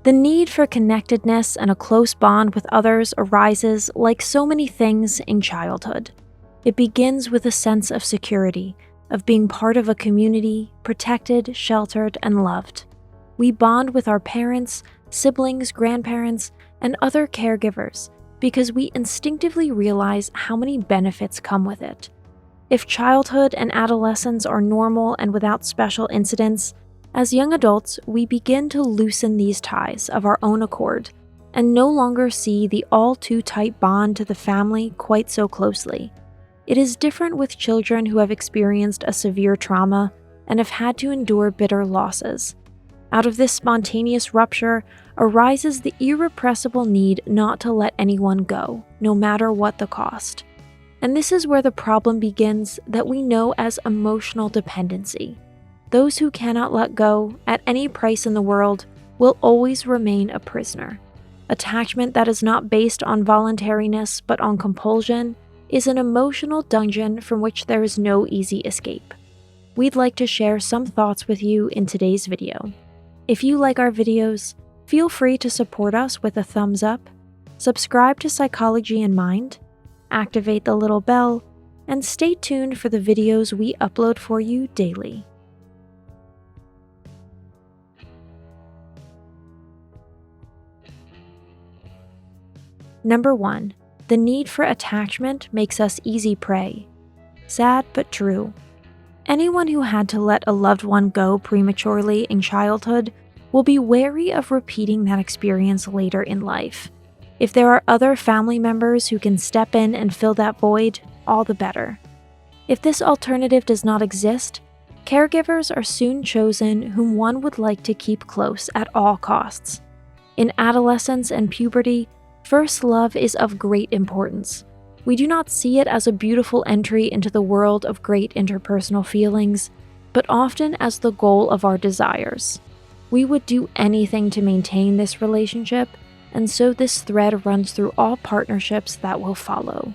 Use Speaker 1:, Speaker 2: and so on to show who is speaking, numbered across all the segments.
Speaker 1: The need for connectedness and a close bond with others arises, like so many things, in childhood. It begins with a sense of security, of being part of a community, protected, sheltered, and loved. We bond with our parents, siblings, grandparents, and other caregivers because we instinctively realize how many benefits come with it. If childhood and adolescence are normal and without special incidents, as young adults, we begin to loosen these ties of our own accord and no longer see the all-too-tight bond to the family quite so closely. It is different with children who have experienced a severe trauma and have had to endure bitter losses. Out of this spontaneous rupture arises the irrepressible need not to let anyone go, no matter what the cost. And this is where the problem begins that we know as emotional dependency. Those who cannot let go, at any price in the world, will always remain a prisoner. Attachment that is not based on voluntariness but on compulsion is an emotional dungeon from which there is no easy escape. We'd like to share some thoughts with you in today's video. If you like our videos, feel free to support us with a thumbs up, subscribe to Psychology in Mind, activate the little bell, and stay tuned for the videos we upload for you daily. Number 1. The need for attachment makes us easy prey. Sad but true. Anyone who had to let a loved one go prematurely in childhood will be wary of repeating that experience later in life. If there are other family members who can step in and fill that void, all the better. If this alternative does not exist, caregivers are soon chosen whom one would like to keep close at all costs. In adolescence and puberty, first love is of great importance. We do not see it as a beautiful entry into the world of great interpersonal feelings, but often as the goal of our desires. We would do anything to maintain this relationship, and so this thread runs through all partnerships that will follow.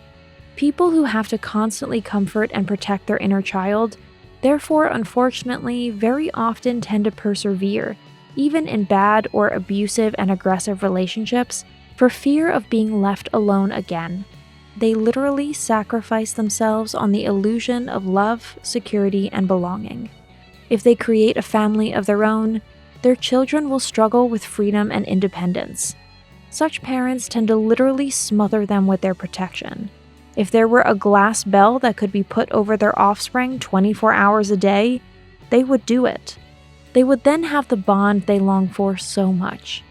Speaker 1: People who have to constantly comfort and protect their inner child, therefore, unfortunately, very often tend to persevere, even in bad or abusive and aggressive relationships, for fear of being left alone again. They literally sacrifice themselves on the illusion of love, security, and belonging. If they create a family of their own, their children will struggle with freedom and independence. Such parents tend to literally smother them with their protection. If there were a glass bell that could be put over their offspring 24 hours a day, they would do it. They would then have the bond they long for so much.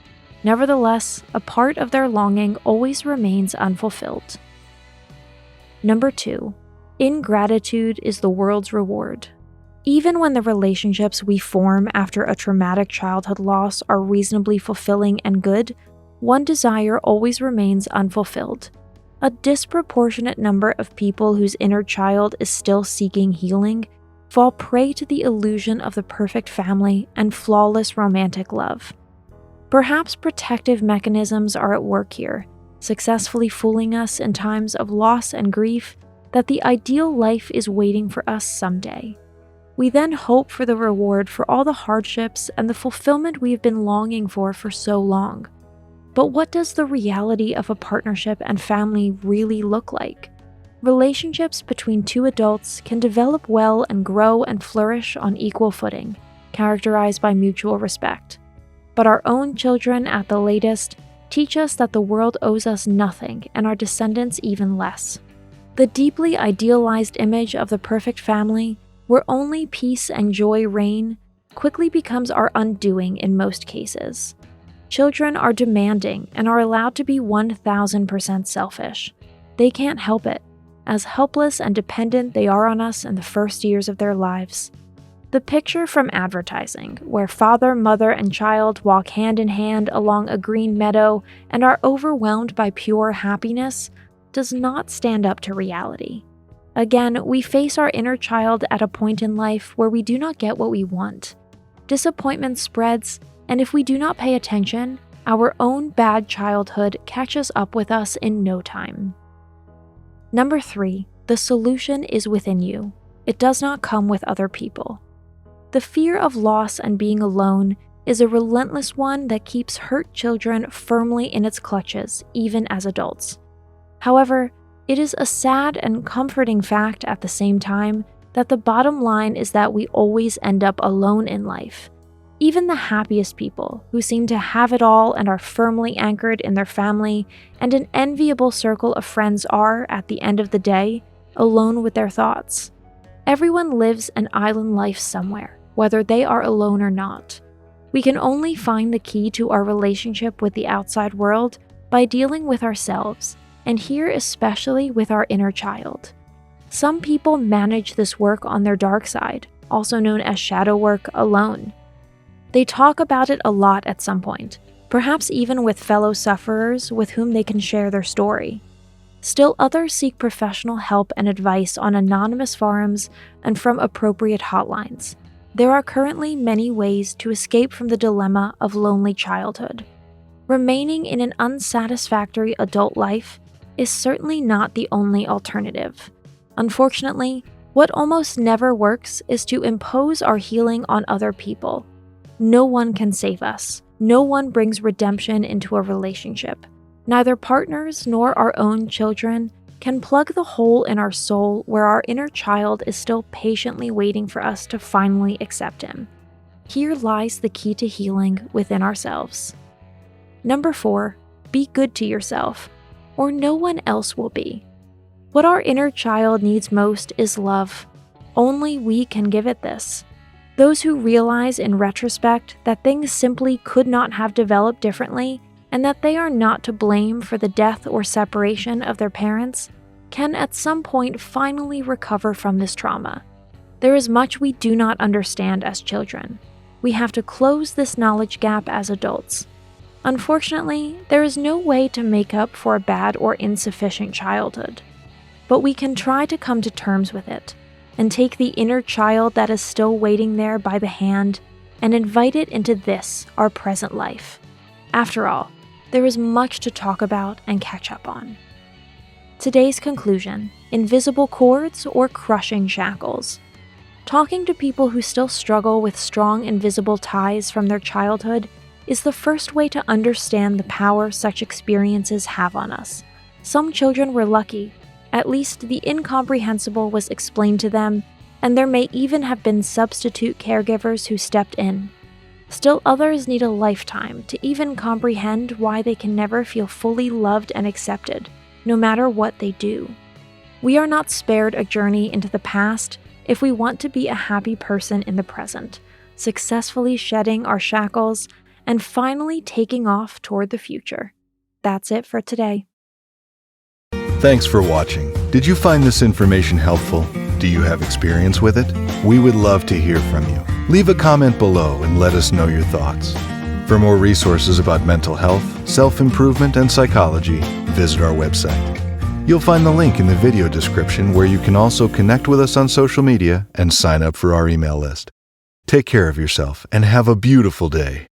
Speaker 1: Nevertheless, a part of their longing always remains unfulfilled. Number 2. Ingratitude is the world's reward. Even when the relationships we form after a traumatic childhood loss are reasonably fulfilling and good, one desire always remains unfulfilled. A disproportionate number of people whose inner child is still seeking healing fall prey to the illusion of the perfect family and flawless romantic love. Perhaps protective mechanisms are at work here, successfully fooling us in times of loss and grief that the ideal life is waiting for us someday. We then hope for the reward for all the hardships and the fulfillment we have been longing for so long. But what does the reality of a partnership and family really look like? Relationships between two adults can develop well and grow and flourish on equal footing, characterized by mutual respect. But our own children, at the latest, teach us that the world owes us nothing and our descendants even less. The deeply idealized image of the perfect family, where only peace and joy reign, quickly becomes our undoing in most cases. Children are demanding and are allowed to be 1,000% selfish. They can't help it, as helpless and dependent they are on us in the first years of their lives. The picture from advertising, where father, mother, and child walk hand in hand along a green meadow and are overwhelmed by pure happiness, does not stand up to reality. Again, we face our inner child at a point in life where we do not get what we want. Disappointment spreads, and if we do not pay attention, our own bad childhood catches up with us in no time. Number 3, the solution is within you. It does not come with other people. The fear of loss and being alone is a relentless one that keeps hurt children firmly in its clutches, even as adults. However, it is a sad and comforting fact at the same time that the bottom line is that we always end up alone in life. Even the happiest people, who seem to have it all and are firmly anchored in their family and an enviable circle of friends, are, at the end of the day, alone with their thoughts. Everyone lives an island life somewhere, whether they are alone or not. We can only find the key to our relationship with the outside world by dealing with ourselves, and here especially with our inner child. Some people manage this work on their dark side, also known as shadow work, alone. They talk about it a lot at some point, perhaps even with fellow sufferers with whom they can share their story. Still others seek professional help and advice on anonymous forums and from appropriate hotlines. There are currently many ways to escape from the dilemma of lonely childhood. Remaining in an unsatisfactory adult life is certainly not the only alternative. Unfortunately, what almost never works is to impose our healing on other people. No one can save us. No one brings redemption into a relationship. Neither partners nor our own children can plug the hole in our soul where our inner child is still patiently waiting for us to finally accept him. Here lies the key to healing within ourselves. Number 4, be good to yourself, or no one else will be. What our inner child needs most is love. Only we can give it this. Those who realize in retrospect that things simply could not have developed differently and that they are not to blame for the death or separation of their parents, can at some point finally recover from this trauma. There is much we do not understand as children. We have to close this knowledge gap as adults. Unfortunately, there is no way to make up for a bad or insufficient childhood. But we can try to come to terms with it, and take the inner child that is still waiting there by the hand and invite it into this, our present life. After all, there is much to talk about and catch up on. Today's conclusion: invisible cords or crushing shackles. Talking to people who still struggle with strong invisible ties from their childhood is the first way to understand the power such experiences have on us. Some children were lucky. At least the incomprehensible was explained to them, and there may even have been substitute caregivers who stepped in. Still others need a lifetime to even comprehend why they can never feel fully loved and accepted, no matter what they do. We are not spared a journey into the past if we want to be a happy person in the present, successfully shedding our shackles and finally taking off toward the future. That's it for today.
Speaker 2: Thanks for watching. Did you find this information helpful? Do you have experience with it? We would love to hear from you. Leave a comment below and let us know your thoughts. For more resources about mental health, self-improvement, and psychology, visit our website. You'll find the link in the video description where you can also connect with us on social media and sign up for our email list. Take care of yourself and have a beautiful day.